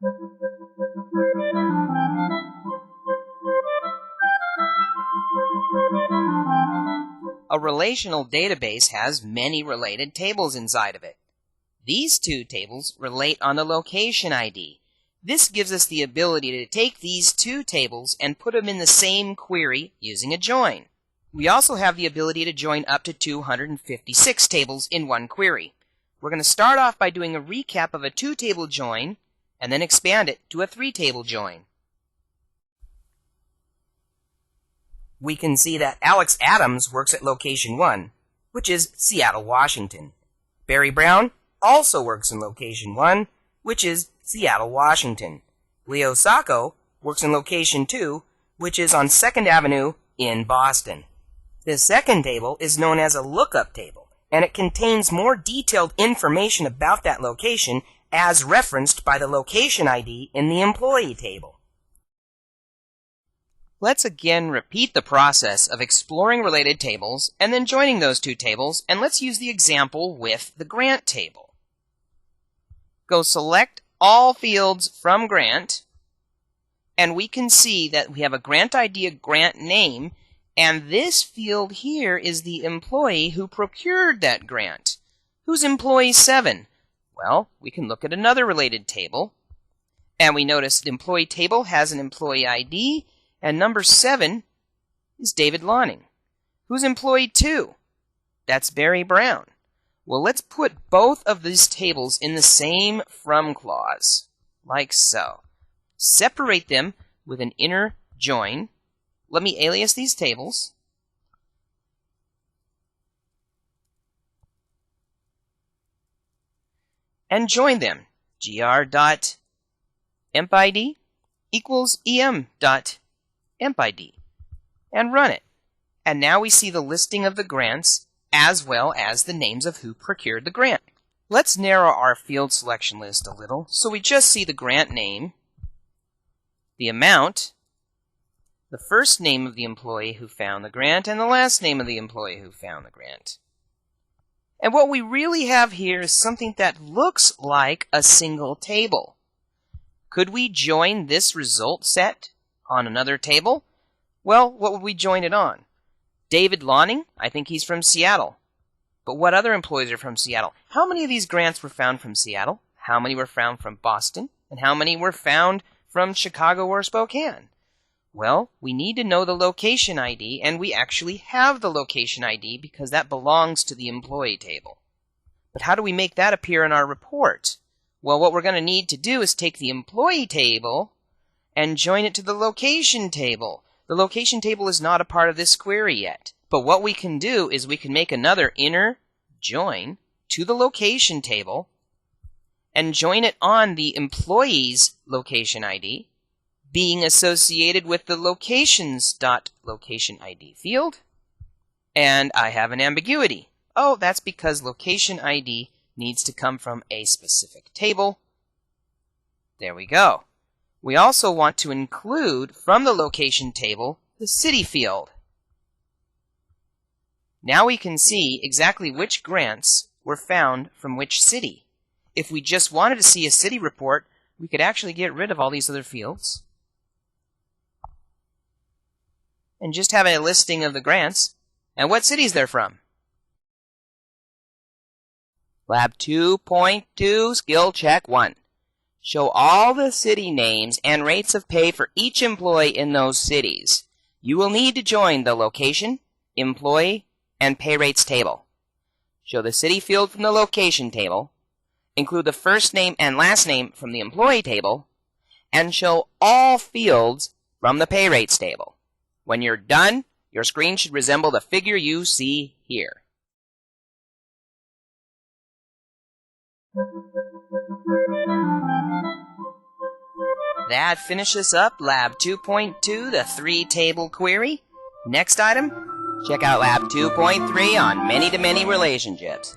A relational database has many related tables inside of it. These two tables relate on the location ID. This gives us the ability to take these two tables and put them in the same query using a join. We also have the ability to join up to 256 tables in one query. We're going to start off by doing a recap of a two-table join and then expand it to a three-table join. We can see that Alex Adams works at location 1, which is Seattle, Washington. Barry Brown also works in location 1, which is Seattle, Washington. Leo Sacco works in location 2, which is on 2nd Avenue in Boston. This second table is known as a lookup table, and it contains more detailed information about that location as referenced by the location ID in the employee table. Let's again repeat the process of exploring related tables and then joining those two tables, and let's use the example with the grant table. Go select all fields from grant, and we can see that we have a grant ID, a grant name, and this field here is the employee who procured that grant. Who's employee 7? Well, we can look at another related table, and we notice the employee table has an employee ID, and number 7 is David Lonning. Who's employee 2? That's Barry Brown. Well, let's put both of these tables in the same from clause, like so. Separate them with an inner join. Let me alias these tables. And join them. gr.empid equals em.empid. And run it. And now we see the listing of the grants as well as the names of who procured the grant. Let's narrow our field selection list a little so we just see the grant name, the amount, the first name of the employee who found the grant, and the last name of the employee who found the grant. And what we really have here is something that looks like a single table. Could we join this result set on another table? Well, what would we join it on? David Lonning, I think he's from Seattle. But what other employees are from Seattle? How many of these grants were found from Seattle? How many were found from Boston? And how many were found from Chicago or Spokane? Well, we need to know the location ID, and we actually have the location ID because that belongs to the employee table. But how do we make that appear in our report? Well, what we're going to need to do is take the employee table and join it to the location table. The location table is not a part of this query yet. But what we can do is we can make another inner join to the location table and join it on the employee's location ID being associated with the locations.locationID field. And I have an ambiguity. Oh, that's because location ID needs to come from a specific table. There we go. We also want to include from the location table the city field. Now we can see exactly which grants were found from which city. If we just wanted to see a city report, we could actually get rid of all these other fields and just have a listing of the grants and what cities they're from. Lab 2.2 Skill Check 1. Show all the city names and rates of pay for each employee in those cities. You will need to join the location, employee, and pay rates table. Show the city field from the location table, include the first name and last name from the employee table, and show all fields from the pay rates table. When you're done, your screen should resemble the figure you see here. That finishes up Lab 2.2, the three-table query. Next item, check out Lab 2.3 on many-to-many relationships.